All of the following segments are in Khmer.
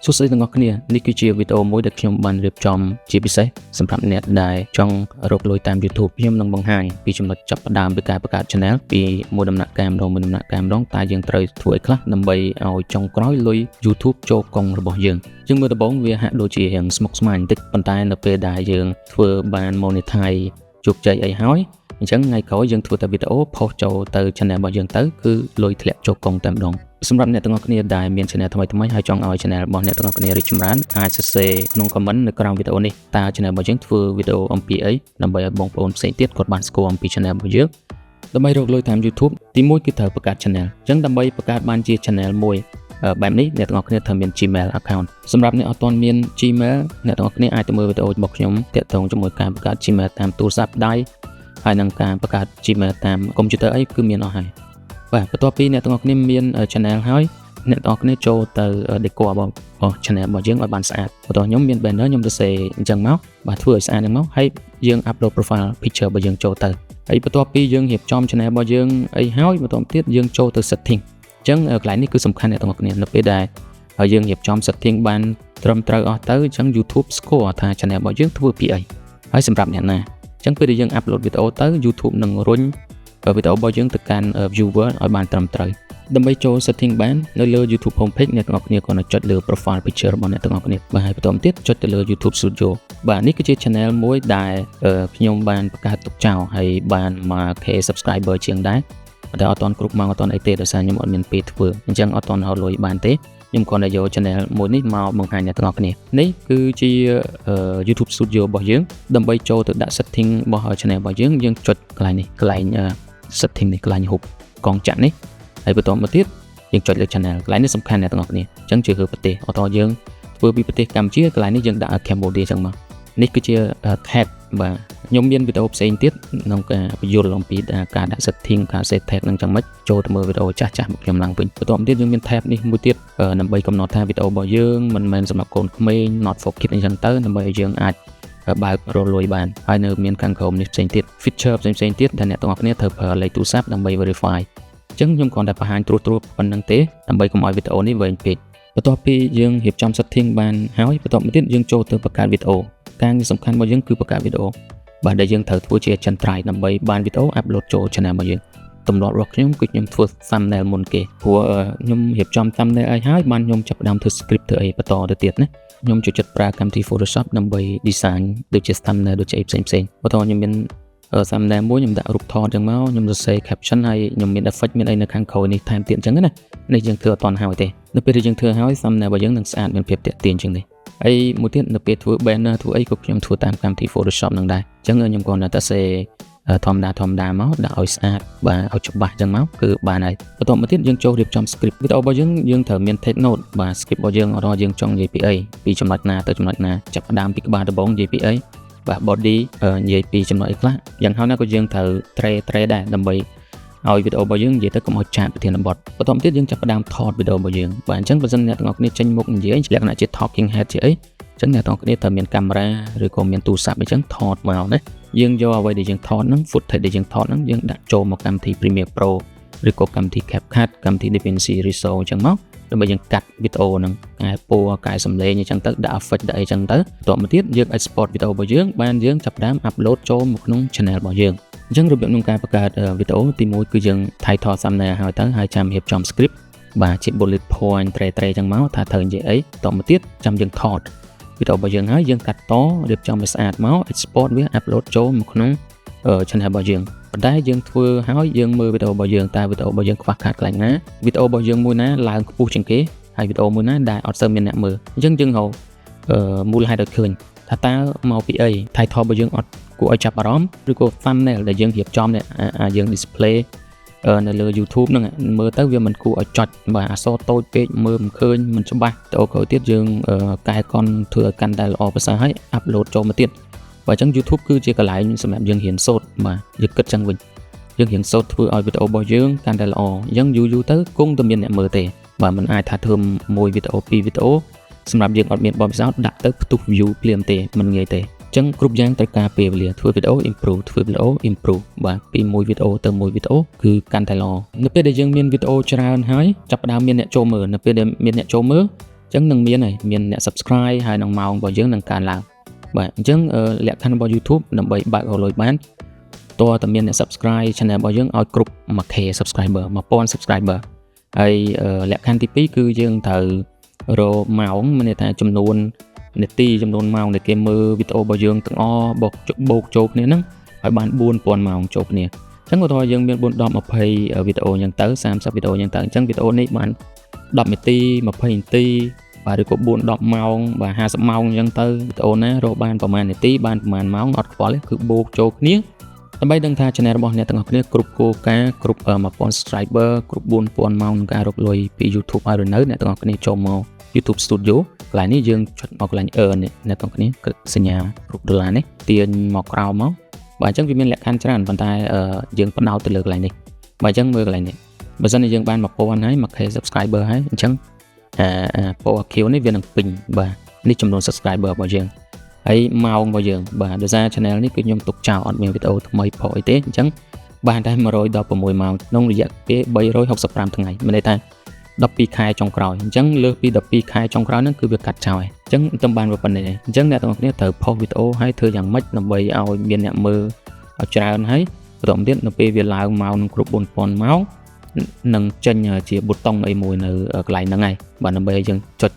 សួស្តីទាំងអស់គ្នានេះគឺជាវីដេអូមួយដែលខ្ញុំបានរៀបចំជាពិសេសសម្រាប់អ្នកដែលចង់រកលុយតាម YouTube ខ្ញុំនឹងបង្ហាញពីចំណុចចាប់ផ្ដើមពីការបង្កើត Channel ពីមួយដំណាក់កាលម្ដងតែយើងត្រូវធ្វើអីខ្លះដើម្បីឲ្យចុងក្រោយលុយ YouTube ចូលកុងរបស់យើងមើលដំបូងវាហាក់ដូចជារៀងស្មុគស្មាញបន្តិចប៉ុន្តែនៅពេលដែលយើងធ្វើបាន monetize ជោគជ័យអីហើយអញ្ចឹងថ្ងៃក្រោយយើងធ្វើតែវីដេអូផុសចូលទៅ Channel របស់យើងទៅគឺលុយធ្លាក់ចូលកុងតែម្ដងសម្រាប់អ្នកទាំងអស់គ្នាដែលមាន Channel ថ្មីហើយចង់ឲ្យ Channel របស់អ្នកទាំងអស់គ្នារីកចម្រើនអាចសរសេរក្នុង comment នៅក្រោមវីដេអូនេះតើ Channel របស់យើងធ្វើវីដេអូអំពីអីដើម្បីឲ្យបងប្អូនផ្សេងទៀតគាត់បានស្គាល់អំពី Channel របស់យើងដើម្បីរកលុយតាម YouTube ទី1គឺត្រូវបង្កើត Channel អញ្ចឹងដើម្បីបង្កើតបានជា Channel មួយបែបនេះអ្នកទាំងអស់គ្នាត្រូវមាន Gmail account សម្រាប់អ្នកអត់ទាន់មាន Gmail អ្នកទាំងអស់គ្នាអាចទៅមើលវីដេអូរបស់ខ្ញុំទាក់ទងជាមួយការបង្កើត Gmail តាមទូរស័ព្ទដៃហើយនឹងការបង្កើត Gmail តាមកុំព្យូទ័រអីគឺមានអស់ហើយបាទបន្ទាប់ពីអ្នកទាំងអស់គ្នាមាន Channel ហើយអ្នកទាំងអស់គ្នាចូលទៅ decor របស់ Channel របស់យើងឲ្យបានស្អាតបន្ទាប់ខ្ញុំមាន banner ខ្ញុំសរសេរអញ្ចឹងមកបាទធ្វើឲ្យស្អាតហ្នឹងមកហើយយើង upload profile picture របស់យើងចូលទៅហើយបន្ទាប់ពីយើងរៀបចំ Channel របស់យើងអីហើយបន្ទាប់ទៀតយើងចូលទៅ setting អញ្ចឹងកន្លែងនេះគឺសំខាន់អ្នកទាំងអស់គ្នានៅពេលដែលយើងរៀបចំ setting បានត្រឹមត្រូវអស់ទៅអញ្ចឹង YouTube ស្គាល់ថា Channel របស់យើងធ្វើពីអីហើយសម្រាប់អ្នកណាអញ្ចឹងពេលដែលយើង upload វីដេអូទៅ YouTube នឹងរុញវីដេអូរបស់យើងទៅកាន់ viewer ឲ្យបានត្រឹមត្រូវដើម្បីចូល setting បាននៅលើ YouTube homepage អ្នកទាំងអស់គ្នាគ្រាន់តែចុចលើ profile picture របស់អ្នកទាំងអស់គ្នាបាទហើយបន្តទៀតចុចទៅលើ YouTube Studio បាទនេះគឺជា channel មួយដែលខ្ញុំបានបង្កើតទុកចោលហើយបាន 1k subscriber ជាងដែរតែអត់ទាន់គ្រប់មកអត់ទាន់អីទេដោយសារខ្ញុំអត់មានពេលធ្វើអញ្ចឹងអត់ទាន់រកលុយបានទេខ្ញុំគ្រាន់តែយក channel មួយនេះមកបង្ហាញអ្នកទាំងអស់គ្នានេះគឺជា YouTube Studio របស់យើងដើម្បីចូលទៅដាក់ setting របស់ channel របស់យើងចុចកន្លែងនេះកន្លែង setting នេះកន្លែងរូបកងចក្រនេះហើយបន្តមកទៀតយើងចុចលើ channel កន្លែងនេះសំខាន់អ្នកទាំងអស់គ្នាអញ្ចឹងជាគឺប្រទេសអត់តយើងធ្វើពីប្រទេសកម្ពុជាកន្លែងនេះយើងដាក់ Cambodia អញ្ចឹងមកនេះគឺជា tag បាទខ្ញុំមានវីដេអូផ្សេងទៀតក្នុងការបញ្យល់អំពីការដាក់ setting ការ set tag នឹងចឹងម៉េចចូលទៅមើលវីដេអូចាស់ៗមកខ្ញុំឡើងវិញបន្តមកទៀតយើងមាន tab នេះមួយទៀតដើម្បីកំណត់ថាវីដេអូរបស់យើងមិនមែនសម្រាប់កូនក្មេង not for kids អញ្ចឹងទៅដើម្បីឲ្យយើងអាចបើករលួយបានហើយនៅមានខាងក្រោមនេះផ្សេងទៀត feature ផ្សេងទៀតដែលអ្នកទាំងអស់គ្នាត្រូវប្រើលេខទូរស័ព្ទដើម្បី verify អញ្ចឹងខ្ញុំគ្រាន់តែបង្ហាញត្រួសប៉ុណ្្នឹងទេដើម្បីកុំឲ្យវីដេអូនេះវែងពេកបន្ទាប់ពីយើងរៀបចំ setting បានហើយបន្តមកទៀតយើងចូលទៅបង្កើតវីដេអូការងារសំខាន់របស់យើងគឺបង្កើតវីដេអូបាទដែលយើងត្រូវធ្វើជាចន្ទ្រៃដើម្បីបានវីដេអូ upload ចូល channel របស់យើងទម្លាប់របស់ខ្ញុំគឺខ្ញុំធ្វើ thumbnail មុនគេព្រោះខ្ញុំរៀបចំ thumbnail អីហើយបានខ្ញុំចាប់ផ្ដើមធ្វើ script ធ្វើអីបន្តទៅទៀតណាខ្ញុំចូលចិត្តប្រើកម្មវិធី Photoshop ដើម្បី design ដូចជា thumbnail ដូចជាអីផ្សេងបន្តខ្ញុំមានthumbnail មួយខ្ញុំដាក់រូបថតអញ្ចឹងមកខ្ញុំសរសេរ caption ហើយខ្ញុំមាន effect មានអីនៅខាងក្រោយនេះថែមទៀតអញ្ចឹងណានេះយើងធ្វើអត់ទាន់ហើយទេនៅពេលដែលយើងធ្វើហើយ thumbnail របស់យើងនឹងស្អាតមានភាពទាក់ទាញអញ្ចឹងនេះហើយមួយទៀតនៅពេលធ្វើ banner ធ្វើអីក៏ខ្ញុំធ្វើតាមកម្មវិធី Photoshop នឹងដែរអញ្ចឹងខ្ញុំគ្រាន់តែសរសេរធម្មតាមកដាក់ឲ្យស្អាតបាទឲ្យច្បាស់អញ្ចឹងមកគឺបានហើយបន្តមកទៀតយើងចូលរៀបចំ script វីដេអូរបស់យើងត្រូវមាន take note បាទ script របស់យើងអត់យើងចង់និយាយពីអីពីចំណុចណាទៅចំណុចណាចាប់ផ្ដើមពីក្បាលដំបូងនិយាយពីអីបាទ body និយាយពីចំណុចអីខ្លះយ៉ាងហោចណាស់ក៏យើងត្រូវ tre ដែរដើម្បីឲ្យវីដេអូរបស់យើងនិយាយទៅកុំឲ្យចាកប្រធានបទបន្តមកទៀតយើងចាប់ផ្ដើមថតវីដេអូរបស់យើងបាទអញ្ចឹងបើសិនអ្នកទាំងអស់គ្នាចេញមុខនិយាយលក្ខណៈជា talking head ជាអីអញ្ចឹងអ្នកទាំងអស់គ្នាត្រូវមានកាមេរ៉ាឬក៏មានទូរស័ព្ទអញ្ចឹងថតមកណាយើងយកអ្វីដែលយើងថតហ្នឹង footage ដែលយើងថតហ្នឹងយើងដាក់ចូលមកកម្មវិធី Premiere Pro ឬក៏កម្មវិធី CapCut កម្មវិធី DaVinci Resolve អញ្ចឹងមកដើម្បីយើងកាត់វីដេអូហ្នឹងកែពណ៌កែសំឡេងអញ្ចឹងទៅដាក់ effect ដាក់អីអញ្ចឹងទៅបន្តមកទៀតយើង export វីដេអូរបស់យើងបានយើងចាប់ផ្ដើម upload ចូលមកក្នុង channel របស់យើងអញ្ចឹងរបៀបក្នុងការបង្កើតវីដេអូទី1គឺយើង title thumbnail ហើយចាំរៀបចំ script បាទជា bullet point ត្រេអញ្ចឹងមកថាត្រូវនិយាយអីបន្តមកទៀតចាំយើងថតវីដេអូរបស់យើងហើយយើងកាត់តរៀបចំឲ្យស្អាតមក export វា upload ចូលមកក្នុង channel របស់យើងប៉ុន្តែយើងធ្វើហើយយើងមើលវីដេអូរបស់យើងតើវីដេអូរបស់យើងខ្វះខាតកន្លែងណាវីដេអូរបស់យើងមួយណាឡើងខ្ពស់ជាងគេហើយវីដេអូមួយណាដែលអត់សូវមានអ្នកមើលអញ្ចឹងយើងរកមូលហេតុឲ្យឃើញថាតើមកពីអី title របស់យើងអត់គួរឲ្យចាប់អារម្មណ៍ឬក៏ thumbnail ដែលយើងរៀបចំយើង display នៅលើ YouTube ហ្នឹងមើលទៅវាមិនគួរឲ្យចុចបាទអក្សរតូចពេកមើលមិនឃើញមិនច្បាស់ទៅក្រោយទៀតយើងកែកុនធ្វើឲ្យកាន់តែល្អប្រសើរហើយ upload ចូលមកទៀតបាទអញ្ចឹង YouTube គឺជាកន្លែងសម្រាប់យើងរៀនសូត្របាទយើងគិតចឹងវិញយើងរៀនសូត្រធ្វើឲ្យវីដេអូរបស់យើងកាន់តែល្អអញ្ចឹងយូរទៅគង់តែមានអ្នកមើលទេបាទមិនអាចថាធ្វើមួយវីដេអូពីរវីដេអូសម្រាប់យើងអត់មានបទពិសោធន៍ដាក់ទៅផ្ទុះ view ភ្លាមទេមិនងាយទេអញ្ចឹងគ្រប់យ៉ាងត្រូវការពេលវេលាធ្វើវីដេអូ improve បាទពីមួយវីដេអូទៅមួយវីដេអូគឺកាន់តែល្អនៅពេលដែលយើងមានវីដេអូច្រើនហើយចាប់ផ្ដើមមានអ្នកចូលមើលនៅពេលដែលមានអ្នកចូលមើល ចឹងនឹងមានអ្នក subscribe ហើយនឹងម៉ោងរបស់យើងនឹងកើនឡើងបាទអញ្ចឹងលក្ខខណ្ឌរបស់ YouTube ដើម្បីបើករកលុយបានតើតើមានអ្នក subscribe channel របស់យើងឲ្យគ្រប់ 1k subscriber 1000 subscriber ហើយលក្ខខណ្ឌទី2គឺយើងត្រូវរកម៉ោងមានន័យថាចំនួននាទីចំនួនម៉ោងដែលគេមើលវីដេអូរបស់យើងទាំងអស់បូកចូលគ្នាហ្នឹងឲ្យបាន 4000 ម៉ោងចូលគ្នាអញ្ចឹងឧទាហរណ៍យើងមាន4 10 20វីដេអូអញ្ចឹងទៅ30វីដេអូអញ្ចឹងទៅអញ្ចឹងវីដេអូនេះបាន10នាទី20នាទីបាទឬក៏4 10ម៉ោងបាទ50ម៉ោងអញ្ចឹងទៅវីដេអូណារកបានប្រហែលនាទីបានប្រហែលម៉ោងអត់ខ្វល់ទេគឺបូកចូលគ្នាដើម្បីដឹងថា channel របស់អ្នកទាំងអស់គ្នាគ្រប់គោលការណ៍គ្រប់1000 subscriber គ្រប់4000ម៉ោងក្នុងការរកលុយពី YouTube ហើយឬនៅអ្នកទាំងអស់គ្នាចូលមក YouTube Studio កន្លែងនេះយើងចុចមកកន្លែង earn នេះអ្នកទាំងអស់គ្នាគឺសញ្ញារូបដុល្លារនេះទាញមកក្រោមមកបាទអញ្ចឹងវាមានលក្ខខណ្ឌច្រើនប៉ុន្តែយើងផ្ដោតទៅលើកន្លែងនេះបាទអញ្ចឹងមើលកន្លែងនេះបើសិនជាយើងបាន1000ហើយ 1k subscriber ហើយអញ្ចឹងពណ៌ខៀវនេះវានឹងពេញបាទនេះចំនួន subscriber របស់យើងហើយម៉ោងរបស់យើងបាទដោយសារ channel នេះគឺខ្ញុំទុកចោលអត់មានវីដេអូថ្មីផុសអីទេអញ្ចឹងបានតែ116ម៉ោងក្នុងរយៈពេល365ថ្ងៃមានន័យថា12ខែចុងក្រោយអញ្ចឹងលើសពី12ខែចុងក្រោយហ្នឹងគឺវាកាត់ចោលហើយអញ្ចឹងទៅបានប៉ុណ្ណេះអញ្ចឹងអ្នកទាំងអស់គ្នាត្រូវផុសវីដេអូហើយធ្វើយ៉ាងម៉េចដើម្បីឲ្យមានអ្នកមើលឲ្យច្រើនហើយបន្តទៀតនៅពេលវាឡើងម៉ោងនឹងគ្រប់ 4000 ម៉ោងនឹងចេញជាប៊ូតុងអីមួយនៅកន្លែងហ្នឹងហើយបាទដើម្បីឲ្យយើងចុច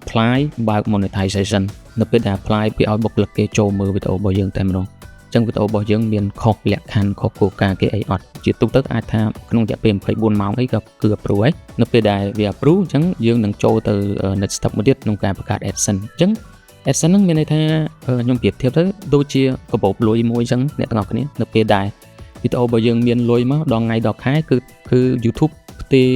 apply បើក monetization នៅពេលដែល apply ពីឲ្យបុគ្គលិកគេចូលមើលវីដេអូរបស់យើងតែម្ដងអញ្ចឹងវីដេអូរបស់យើងមានខុសលក្ខខណ្ឌខុសគោលការណ៍គេអីអត់ជាទូទៅអាចថាក្នុងរយៈពេល24ម៉ោងអីក៏គឺ approve ហើយនៅពេលដែលវា approve អញ្ចឹងយើងនឹងចូលទៅ next step មួយទៀតក្នុងការបង្កើត AdSense អញ្ចឹង AdSense ហ្នឹងមានន័យថាខ្ញុំប្រៀបធៀបទៅដូចជាកាបូបលុយមួយអញ្ចឹងអ្នកទាំងអស់គ្នានៅពេលដែលវីដេអូរបស់យើងមានលុយមកដល់ថ្ងៃដល់ខែគឺ YouTube ផ្ទេរ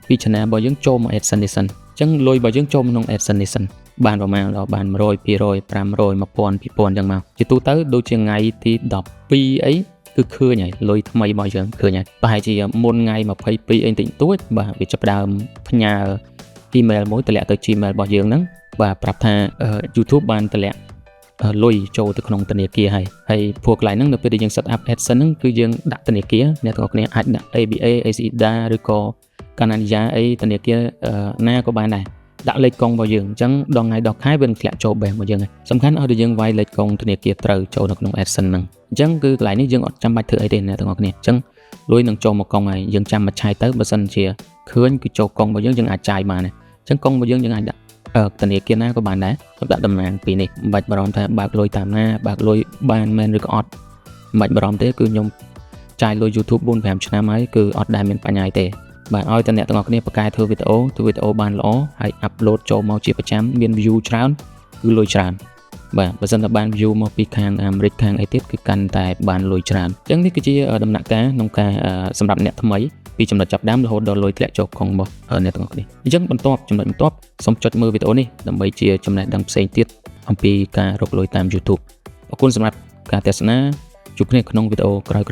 ពី channel របស់យើងចូលមក AdSense នេះសិនអញ្ចឹងលុយរបស់យើងចូលក្នុង AdSense នេះសិនបានប្រហែលដល់បាន100 200 500 1000 2000អញ្ចឹងមកជាទូទៅដូចជាថ្ងៃទី12អីគឺឃើញហើយលុយថ្មីរបស់យើងឃើញហើយប្រហែលជាមុនថ្ងៃ22អីតិចតួចបាទវាចាប់ផ្ដើមផ្ញើ email មួយតម្លាក់ទៅ Gmail របស់យើងហ្នឹងបាទប្រាប់ថា YouTube បានតម្លាក់លុយចូលទៅក្នុងធនាគារហើយព្រោះកន្លែងហ្នឹងនៅពេលដែលយើង set up AdSense ហ្នឹងគឺយើងដាក់ធនាគារអ្នកទាំងអស់គ្នាអាចដាក់ ABA ACIDA ឬក៏ Canada អីធនាគារណាក៏បានដែរដាក់លេខកុងរបស់យើងអញ្ចឹងដល់ថ្ងៃដល់ខែវានឹងធ្លាក់ចូល bank របស់យើងហើយសំខាន់ឲ្យតែយើងវាយលេខកុងធនាគារត្រូវចូលនៅក្នុង AdSense ហ្នឹងអញ្ចឹងគឺកន្លែងនេះយើងអត់ចាំបាច់ធ្វើអីទេអ្នកទាំងអស់គ្នាអញ្ចឹងលុយនឹងចូលមកកុងហើយយើងចាំមួយឆាយទៅបើសិនជាឃើញគឺចូលកុងរបស់យើងអាចចាយបានហើយអញ្ចឹងកុងរបស់យើងអាចដាក់ធនាគារណាក៏បានដែរខ្ញុំដាក់តំណាងពីនេះមិនបាច់បារម្ភថាបើកលុយតាមណាបើកលុយបានមែនឬក៏អត់មិនបាច់បារម្ភទេគឺខ្ញុំចាយលុយ YouTube 4-5 ឆ្នាំហើយគឺអត់ដែលមានបញ្ហាទេបាទឲ្យតែអ្នកទាំងអស់គ្នាប្រកែធ្វើវីដេអូបានល្អហើយអាប់ឡូតចូលមកជាប្រចាំមាន view ច្រើនគឺលុយច្រើនបាទបើសិនតែបាន view មកពីខាងអាមេរិកខាងអីទៀតគឺកាន់តែបានលុយច្រើនអញ្ចឹងនេះគឺជាដំណាក់កាលក្នុងការសម្រាប់អ្នកថ្មីពីចំណុចចាប់ដើមរហូតដល់លុយធ្លាក់ចូលកុងរបស់អ្នកទាំងអស់គ្នាអញ្ចឹងចំណុចបន្ទាប់សូមចុចមើលវីដេអូនេះដើម្បីជាចំណេះដឹងផ្សេងទៀតអំពីការរកលុយតាម YouTube អរគុណសម្រាប់ការទស្សនាជួបគ្នាក្នុងវីដេអូក្រោយៗ